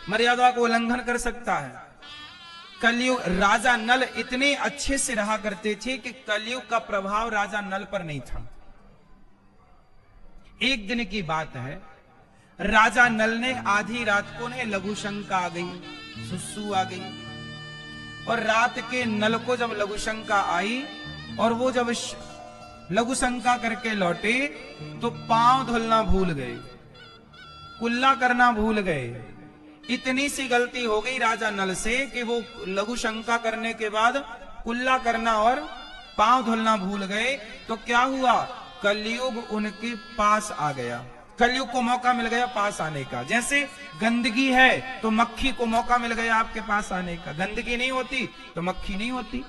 मर्यादा को उल्लंघन कर सकता है। कलयुग राजा नल इतने अच्छे से रहा करते थे कि कलयुग का प्रभाव राजा नल पर नहीं था। एक दिन की बात है, राजा नल ने आधी रात को ने लघु शंका आ गई, सुसु आ गई, और रात के नल को जब लघु शंका आई और वो जब लघु शंका करके लौटे तो पांव धुलना भूल गए, कुल्ला करना भूल गए। इतनी सी गलती हो गई राजा नल से कि वो लघु शंका करने के बाद कुल्ला करना और पांव धुलना भूल गए। तो क्या हुआ, कलयुग उनके पास आ गया। कलयुग को मौका मिल गया पास आने का। जैसे गंदगी है तो मक्खी को मौका मिल गया आपके पास आने का, गंदगी नहीं होती तो मक्खी नहीं होती।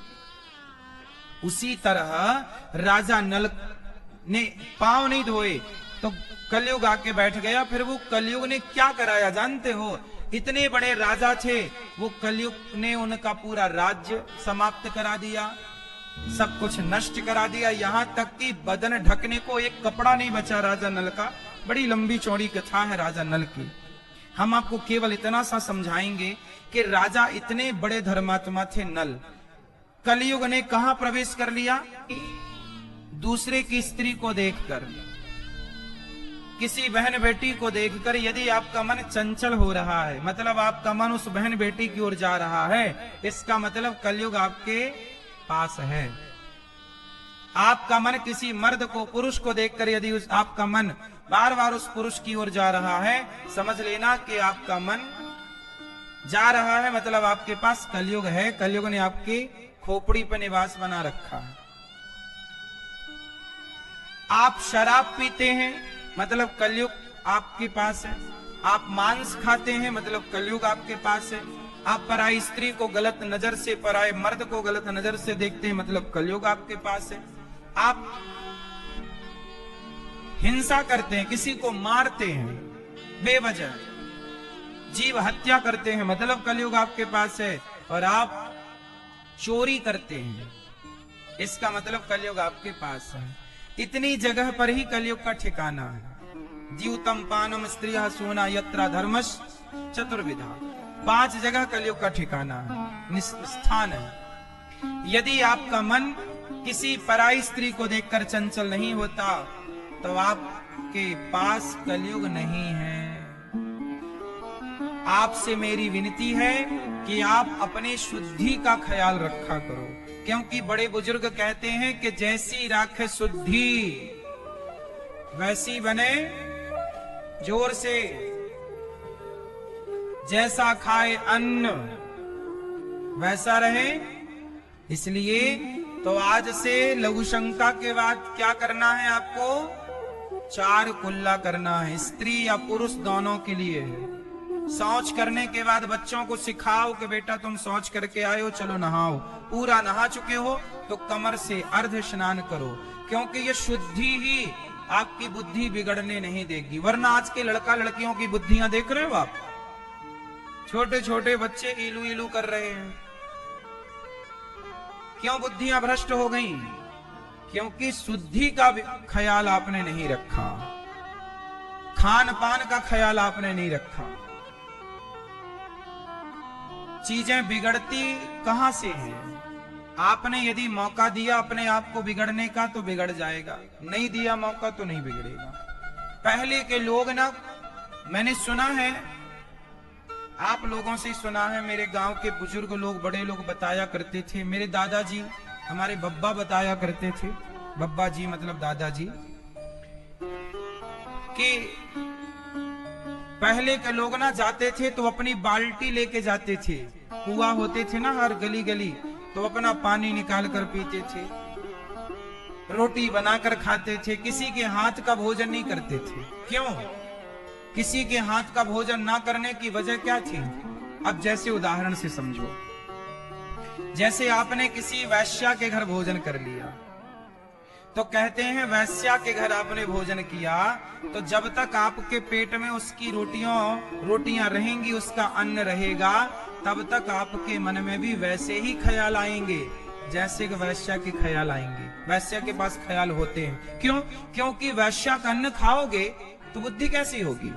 उसी तरह राजा नल ने पांव नहीं धोए तो कलयुग आके बैठ गया। फिर वो कलयुग ने क्या कराया जानते हो, इतने बड़े राजा थे, वो कलयुग ने उनका पूरा राज्य समाप्त करा दिया, सब कुछ नष्ट करा दिया, यहां तक कि बदन ढकने को एक कपड़ा नहीं बचा राजा नल का। बड़ी लंबी चौड़ी कथा है राजा नल की। हम आपको केवल इतना सा समझाएंगे कि राजा इतने बड़े धर्मात्मा थे नल। कलयुग ने कहां प्रवेश कर लिया, दूसरे की स्त्री को देखकर, किसी बहन बेटी को देखकर यदि आपका मन चंचल हो रहा है, मतलब आपका मन उस बहन बेटी की ओर जा रहा है, इसका मतलब कलयुग आपके पास है। आपका मन किसी मर्द को, पुरुष को देखकर यदि आपका मन बार बार उस पुरुष की ओर जा रहा है, समझ लेना कि आपका मन जा रहा है, मतलब आपके पास कलयुग है। कलयुग ने आपकी खोपड़ी पर निवास बना रखा है। आप शराब पीते हैं, मतलब कलयुग आपके पास है। आप मांस खाते हैं, मतलब कलयुग आपके पास है। आप पराई स्त्री को गलत नजर से, पराए मर्द को गलत नजर से देखते हैं, मतलब कलयुग आपके पास है। आप हिंसा करते हैं, किसी को मारते हैं बेवजह, जीव हत्या करते हैं, मतलब कलयुग आपके पास है। और आप चोरी करते हैं, इसका मतलब कलयुग आपके पास है। इतनी जगह पर ही कलयुग का ठिकाना है। जीवतम पानम स्त्रिया सोना यत्रा धर्मश चतुर्विधा, 5 जगह कलयुग का ठिकाना है, स्थान है। यदि आपका मन किसी पराई स्त्री को देखकर चंचल नहीं होता तो आपके पास कलयुग नहीं है। आपसे मेरी विनती है कि आप अपने शुद्धि का ख्याल रखा करो, क्योंकि बड़े बुजुर्ग कहते हैं कि जैसी राखे शुद्धि वैसी बने जोर से, जैसा खाए अन्न वैसा रहे। इसलिए तो आज से लघु शंका के बाद क्या करना है आपको, 4 कुल्ला करना है, स्त्री या पुरुष दोनों के लिए है। शौच करने के बाद बच्चों को सिखाओ कि बेटा तुम शौच करके आए हो, चलो नहाओ। पूरा नहा चुके हो तो कमर से अर्ध स्नान करो, क्योंकि ये शुद्धि ही आपकी बुद्धि बिगड़ने नहीं देगी। वरना आज के लड़का लड़कियों की बुद्धियां देख रहे हो आप, छोटे छोटे बच्चे इलू इलू कर रहे हैं। क्यों बुद्धियां भ्रष्ट हो गई? क्योंकि शुद्धि का ख्याल आपने नहीं रखा, खान पान का ख्याल आपने नहीं रखा। चीजें बिगड़ती कहां से हैं? आपने यदि मौका दिया अपने आप को बिगड़ने का तो बिगड़ जाएगा, नहीं दिया मौका तो नहीं बिगड़ेगा। पहले के लोग ना, मैंने सुना है, आप लोगों से सुना है, मेरे गांव के बुजुर्ग लोग, बड़े लोग बताया करते थे, मेरे दादाजी, हमारे बब्बा बताया करते थे, बब्बा जी मतलब दादाजी, कि पहले के लोग ना जाते थे तो अपनी बाल्टी लेके जाते थे। कुआं होते थे ना हर गली गली, तो अपना पानी निकाल कर पीते थे, रोटी बनाकर खाते थे, किसी के हाथ का भोजन नहीं करते थे। क्यों? किसी के हाथ का भोजन ना करने की वजह क्या थी? अब जैसे उदाहरण से समझो, जैसे आपने किसी वैश्या के घर भोजन कर लिया, तो कहते हैं वैश्या के घर आपने भोजन किया तो जब तक आपके पेट में उसकी रोटियां रहेंगी, उसका अन्न रहेगा, तब तक आपके मन में भी वैसे ही ख्याल आएंगे जैसे कि वैश्या के ख्याल आएंगे। वैश्या के पास ख्याल होते हैं। क्यों? क्योंकि वैश्या का अन्न खाओगे तो बुद्धि कैसी होगी?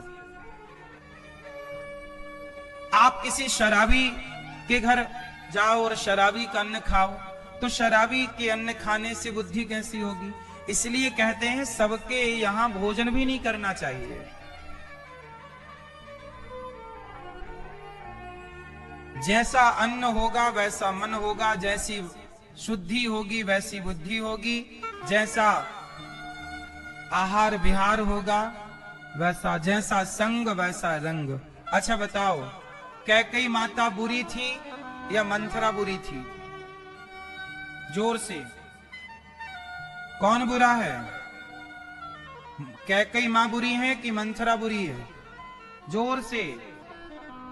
आप किसी शराबी के घर जाओ और शराबी का अन्न खाओ, तो शराबी के अन्न खाने से बुद्धि कैसी होगी? इसलिए कहते हैं सबके यहां भोजन भी नहीं करना चाहिए। जैसा अन्न होगा वैसा मन होगा, जैसी शुद्धि होगी वैसी बुद्धि होगी, जैसा आहार विहार होगा वैसा, जैसा संग वैसा रंग। अच्छा बताओ, कैकेयी माता बुरी थी या मंथरा बुरी थी? जोर से, कौन बुरा है? कैकेयी मां बुरी है कि मंथरा बुरी है? जोर से,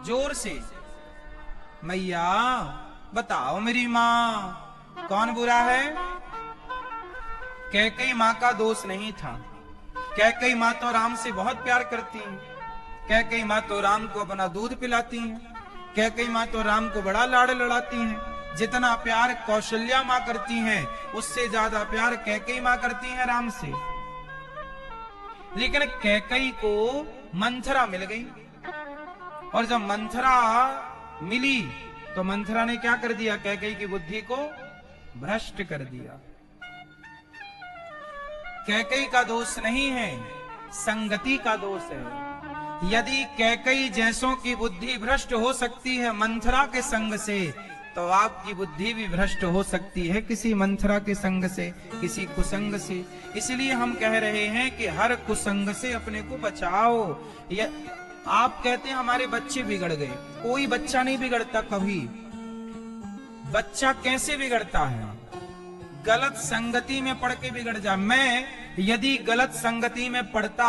जोर से। मैया बताओ मेरी मां, कौन बुरा है? कैकेयी मां का दोष नहीं था। कैकेयी मां तो राम से बहुत प्यार करती हैं। कैकेयी मां तो राम को अपना दूध पिलाती हैं। कैकेयी मां तो राम को बड़ा लाड़ लड़ाती हैं। जितना प्यार कौशल्या मां करती हैं, उससे ज्यादा प्यार कैकेयी मां करती हैं राम से। लेकिन कैकेयी को मंथरा मिल गई, और जब मंथरा मिली तो मंथरा ने क्या कर दिया? कैकेयी की बुद्धि को भ्रष्ट कर दिया। कैकेयी का दोष नहीं है, संगति का दोष है। यदि कैकेयी जैसों की बुद्धि भ्रष्ट हो सकती है मंथरा के संग से, तो आपकी बुद्धि भी भ्रष्ट हो सकती है किसी मंथरा के संग से, किसी कुसंग से। इसलिए हम कह रहे हैं कि हर कुसंग से अपने को बचाओ। आप कहते हैं हमारे बच्चे बिगड़ गए, कोई बच्चा नहीं बिगड़ता कभी। बच्चा कैसे बिगड़ता है? गलत संगति में पढ़ के बिगड़ जा। मैं यदि गलत संगति में पढ़ता